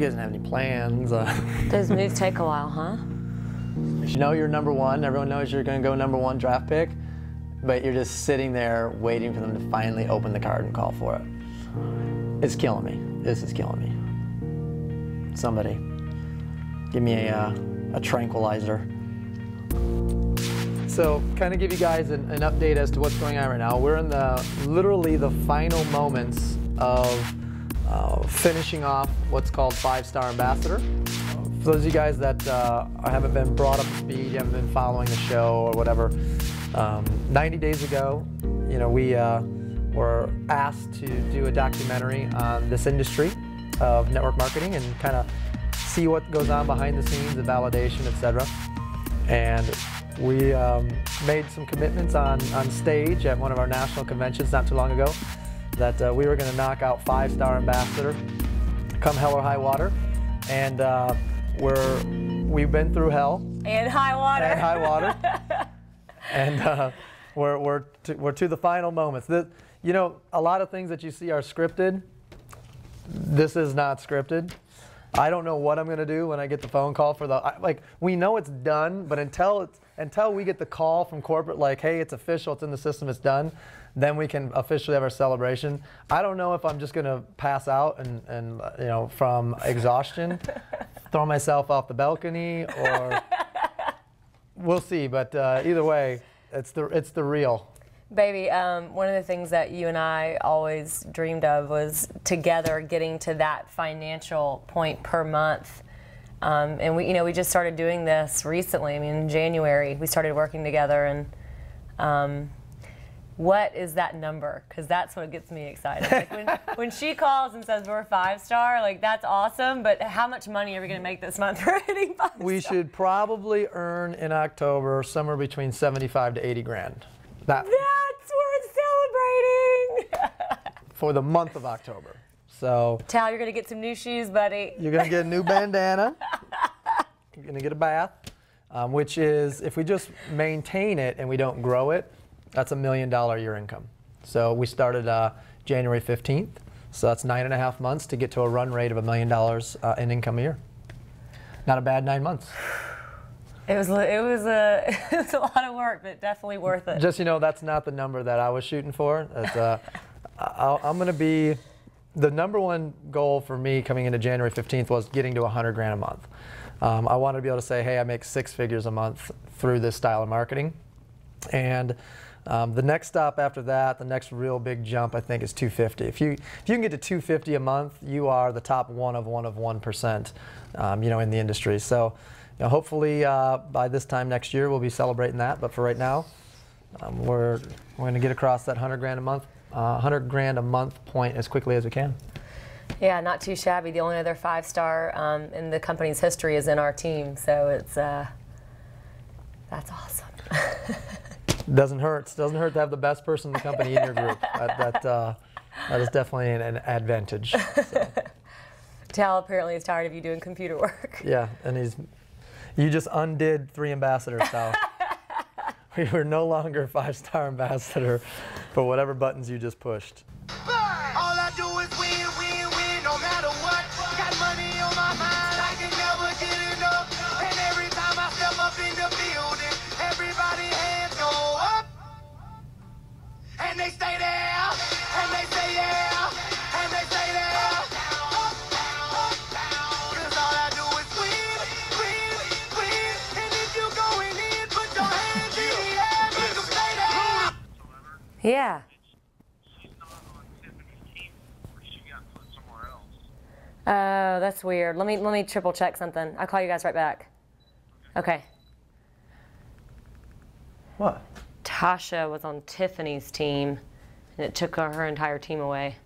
he doesn't have any plans. Those moves take a while, huh? You know you're number one. Everyone knows you're going to go number one draft pick, but you're just sitting there waiting for them to finally open the card and call for it. It's killing me. This is killing me. Somebody, give me a tranquilizer. So, kind of give you guys an update as to what's going on right now. We're in literally the final moments of finishing off what's called 5-Star Ambassador. For those of you guys that haven't been brought up to speed, you haven't been following the show or whatever, 90 days ago, you know, we were asked to do a documentary on this industry of network marketing and kind of see what goes on behind the scenes, the validation, etc. And we made some commitments on stage at one of our national conventions not too long ago that we were going to knock out 5-Star Ambassador, come hell or high water. And we've been through hell. And high water. And high water. And we're to the final moments. You know, a lot of things that you see are scripted. This is not scripted. I don't know what I'm going to do when I get the phone call for like, we know it's done, but until we get the call from corporate like, hey, it's official, it's in the system, it's done, then we can officially have our celebration. I don't know if I'm just going to pass out and you know, from exhaustion, throw myself off the balcony, or we'll see. But either way, it's the real. Baby, one of the things that you and I always dreamed of was together getting to that financial point per month. And we just started doing this recently. I mean, in January, we started working together. And what is that number? Because that's what gets me excited. Like when she calls and says we're 5-star, like, that's awesome. But how much money are we going to make this month for hitting 5-star? We should probably earn in October somewhere between 75 to 80 grand. That's worth celebrating! For the month of October. So, Tal, you're going to get some new shoes, buddy. You're going to get a new bandana. You're going to get a bath, which is, if we just maintain it and we don't grow it, that's $1 million a year income. So we started January 15th. So that's 9.5 months to get to a run rate of $1 million in income a year. Not a bad 9 months. It was a lot of work, but definitely worth it. Just, you know, that's not the number that I was shooting for. I'm going to be, the #1 goal for me coming into January 15th was getting to 100 grand a month. I wanted to be able to say, hey, I make 6 figures a month through this style of marketing. And the next stop after that, the next real big jump, I think, is 250. If you can get to 250 a month, you are the top 1% you know, in the industry. So, you know, hopefully by this time next year we'll be celebrating that. But for right now, we're going to get across that 100 grand a month point as quickly as we can. Yeah, not too shabby. The only other 5-star in the company's history is in our team, so it's that's awesome. Doesn't hurt. Doesn't hurt to have the best person in the company in your group. That is definitely an advantage. So. Tal apparently is tired of you doing computer work. Yeah, and you just undid 3 ambassadors, Tal. We were no longer 5-star ambassador for whatever buttons you just pushed. All I do is win, win, win, no matter what. Got money on my mind, I can never get enough. And every time I step up in the building, everybody hands go up. And they stay there, and they say yeah, and they say there. Cause all I do is win, win, win. And if you going in, put your hands in the air, make them stay there. Yeah. Oh, that's weird. Let me triple check something. I'll call you guys right back. Okay. What? Tasha was on Tiffany's team, and it took her entire team away.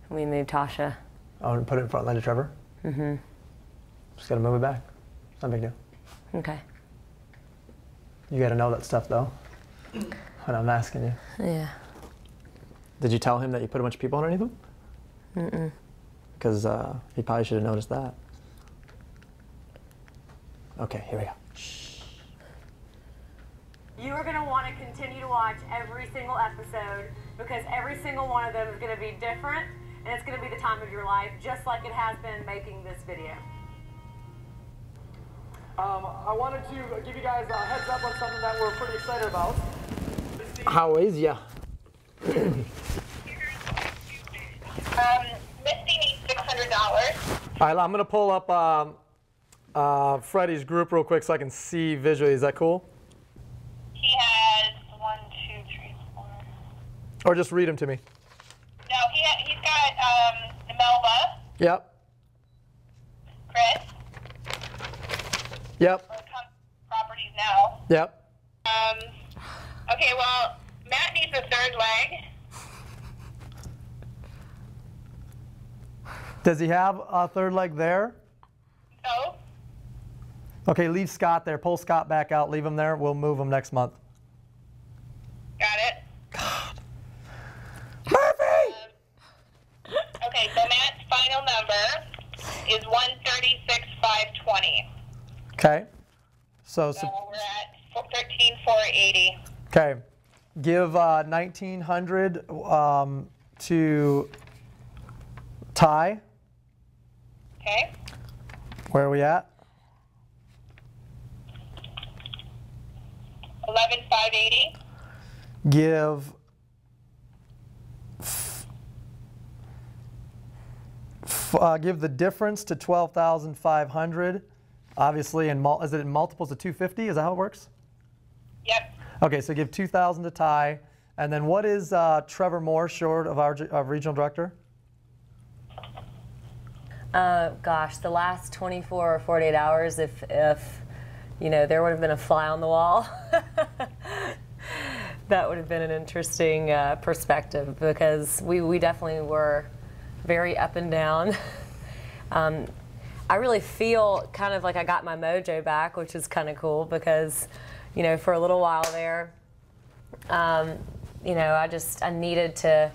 And we moved Tasha. Oh, and put it in front line to Trevor? Mm-hmm. Just got to move it back. It's not a big deal. Okay. You got to know that stuff, though, when I'm asking you. Yeah. Did you tell him that you put a bunch of people underneath him? Mm-mm. Because he probably should have noticed that. Okay, here we go. Shh. You are going to want to continue to watch every single episode because every single one of them is going to be different and it's going to be the time of your life, just like it has been making this video. I wanted to give you guys a heads up on something that we're pretty excited about. How is ya? Misty needs $600. All right, I'm gonna pull up Freddie's group real quick so I can see visually. Is that cool? He has 1, 2, 3, 4. Or just read them to me. No, he's got Melba, Yep. Chris, Yep. properties now. Yep. Okay, well, Matt needs a third leg. Does he have a third leg there? No. Okay, leave Scott there. Pull Scott back out. Leave him there. We'll move him next month. Got it. God. Murphy! Okay, so Matt's final number is 136,520. Okay. So We're at 13,480. okay. Give 1,900 to Ty. Okay. Where are we at? 11,580. Give give the difference to 12,500. Obviously, is it in multiples of 250? Is that how it works? Yep. Okay, so give 2,000 to Ty. And then what is Trevor Moore short of our regional director? Gosh, the last 24 or 48 hours, if you know, there would have been a fly on the wall. That would have been an interesting perspective, because we definitely were very up and down. I really feel kind of like I got my mojo back, which is kind of cool, because, you know, for a little while there, you know, I needed to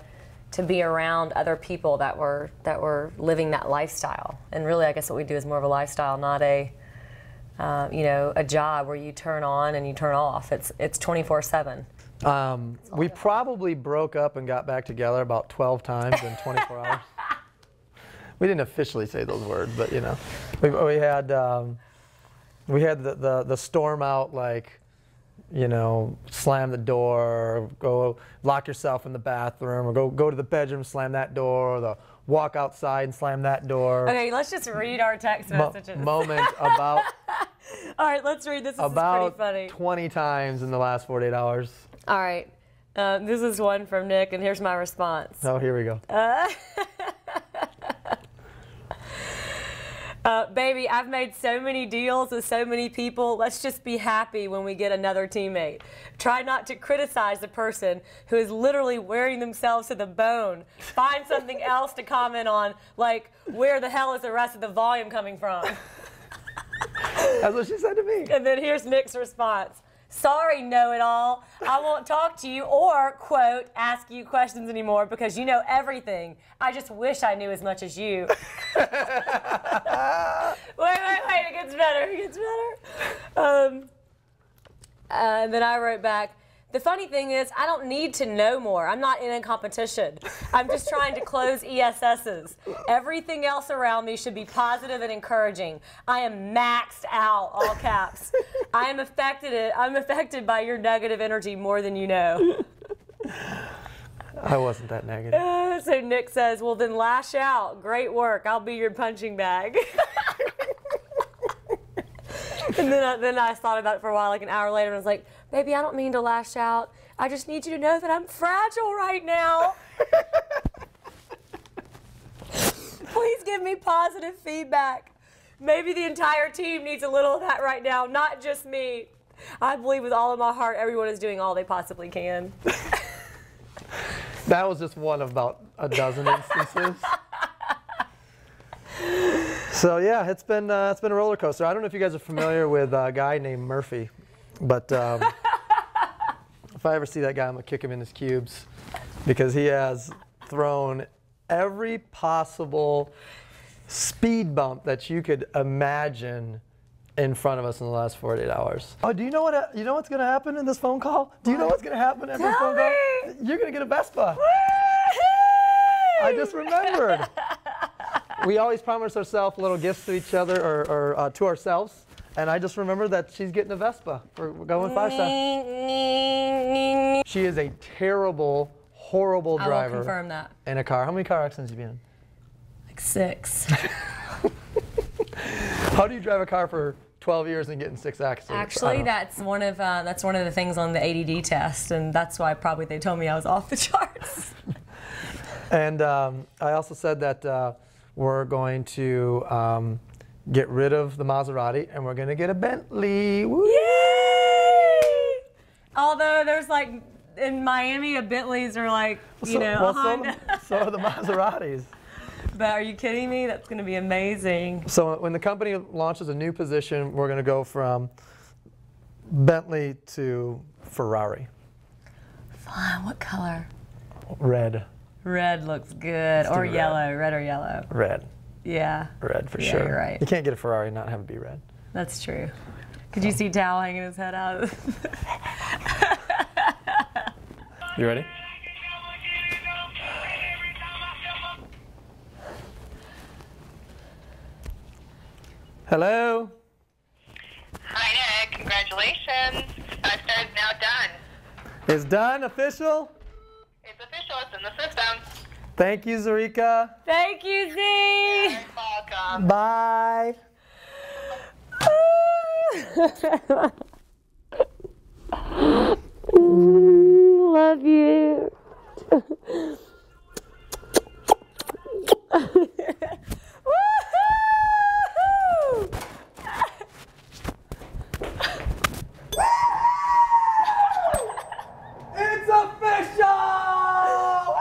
be around other people that were living that lifestyle. And really, I guess what we do is more of a lifestyle, not a you know, a job where you turn on and you turn off. It's 24/7. We probably broke up and got back together about 12 times in 24 hours. We didn't officially say those words, but you know, we had the storm out, like, you know, slam the door, go lock yourself in the bathroom, or go to the bedroom, slam that door, or the walk outside and slam that door. Okay, let's just read our text messages. Moment about. All right, let's read this. This about is pretty funny. 20 times in the last 48 hours. All right, this is one from Nick, and here's my response. Oh, here we go. Baby, I've made so many deals with so many people. Let's just be happy when we get another teammate. Try not to criticize the person who is literally wearing themselves to the bone. Find something else to comment on, like, where the hell is the rest of the volume coming from? That's what she said to me. And then here's Nick's response. Sorry, know-it-all. I won't talk to you or, quote, ask you questions anymore because you know everything. I just wish I knew as much as you. Wait, it gets better, it gets better. And then I wrote back, the funny thing is, I don't need to know more. I'm not in a competition. I'm just trying to close ESSs. Everything else around me should be positive and encouraging. I am maxed out, all caps. I'm affected by your negative energy more than you know. I wasn't that negative. So Nick says, well then lash out. Great work. I'll be your punching bag. And then I thought about it for a while, like an hour later, and I was like, baby, I don't mean to lash out. I just need you to know that I'm fragile right now. Please give me positive feedback. Maybe the entire team needs a little of that right now, not just me. I believe with all of my heart everyone is doing all they possibly can. That was just one of about a dozen instances. So yeah, it's been a roller coaster. I don't know if you guys are familiar with a guy named Murphy, but if I ever see that guy, I'm gonna kick him in his cubes, because he has thrown every possible speed bump that you could imagine in front of us in the last 48 hours. Oh, do you know what's gonna happen in this phone call? Do you know what's gonna happen in this phone call? You're gonna get a Vespa. I just remembered. We always promise ourselves little gifts to each other or to ourselves. And I just remembered that she's getting a Vespa. We're going 5-star. She is a terrible, horrible driver. I will confirm that. In a car. How many car accidents have you been in? Like 6. How do you drive a car for 12 years and get in 6 accidents? Actually, that's one of the things on the ADD test, and that's why probably they told me I was off the charts. And I also said that we're going to get rid of the Maserati and we're going to get a Bentley. Woo! Yay! Although there's like in Miami, a Bentleys are like a Honda. So are the Maseratis. But are you kidding me? That's going to be amazing. So when the company launches a new position, we're going to go from Bentley to Ferrari. Fun. What color? Red. Red looks good. Or yellow. Red or yellow. Red. Yeah. Red for yeah, sure. You're right. You can't get a Ferrari and not have it be red. That's true. Could you see Tao hanging his head out? You ready? Hello? Hi, Nick. Congratulations. 5 star is now done. It's done, official? It's official. It's in the system. Thank you, Zarika. Thank you, Z. You're welcome. Bye. Love you. It's official! Woo!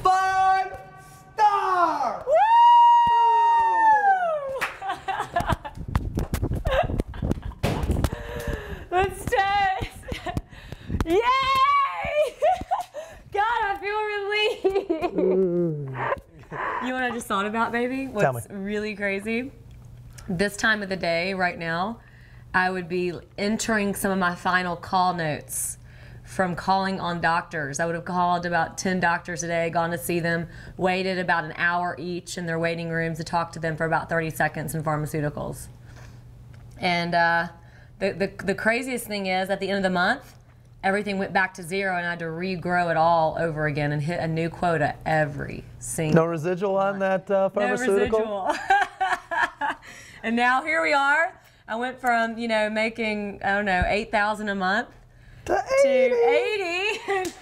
5-star! Let's taste. Yay! God, I feel relieved. You know what I just thought about, baby? Tell What's me. really crazy? This time of the day, right now, I would be entering some of my final call notes from calling on doctors. I would have called about 10 doctors a day, gone to see them, waited about an hour each in their waiting rooms to talk to them for about 30 seconds in pharmaceuticals. And the craziest thing is, at the end of the month, everything went back to 0 and I had to regrow it all over again and hit a new quota every single No residual on that pharmaceutical? No residual. And now here we are. I went from, making, I don't know, $8,000 a month to to 80 and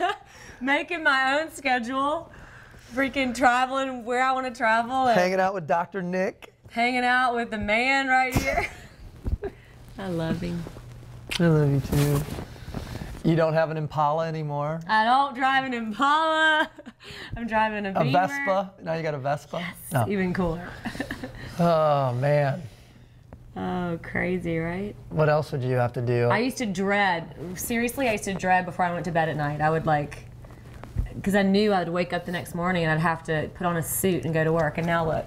making my own schedule, freaking traveling where I want to travel. And Hanging out with Dr. Nick. hanging out with the man right here. I love him. I love you too. You don't have an Impala anymore? I don't drive an Impala. I'm driving a A Beamer. Vespa? Now you got a Vespa? Yes, No. even cooler. Oh, man. Oh, crazy, right? What else would you have to do? I used to dread, seriously, I used to dread before I went to bed at night. I would because I knew I'd wake up the next morning and I'd have to put on a suit and go to work. And now look,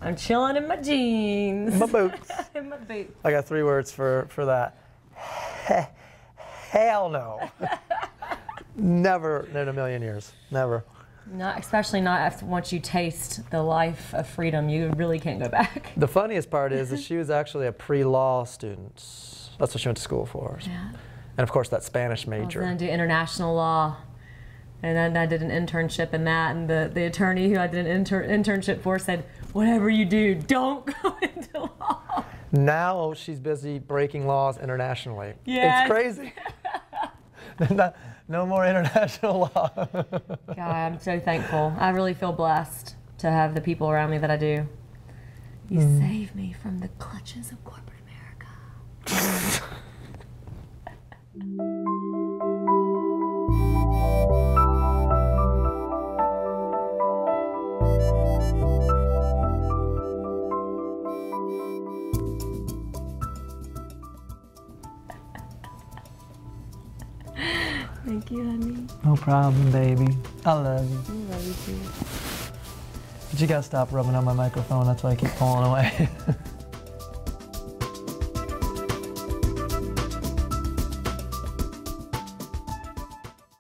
I'm chilling in my jeans. My boots. In my boots. I got 3 words for that. Hell no. Never in a million years. Never. Especially not once you taste the life of freedom. You really can't go back. The funniest part is that she was actually a pre-law student. That's what she went to school for. Yeah. And of course that Spanish I was major. going to do international law. And then I did an internship in that. And the attorney who I did an internship for said, whatever you do, don't go into law. Now she's busy breaking laws internationally. Yes. It's crazy. No more international law. God, I'm so thankful. I really feel blessed to have the people around me that I do. You save me from the clutches of corporate America. Thank you, honey. No problem, baby. I love you. I love you too. But you gotta stop rubbing on my microphone. That's why I keep pulling away.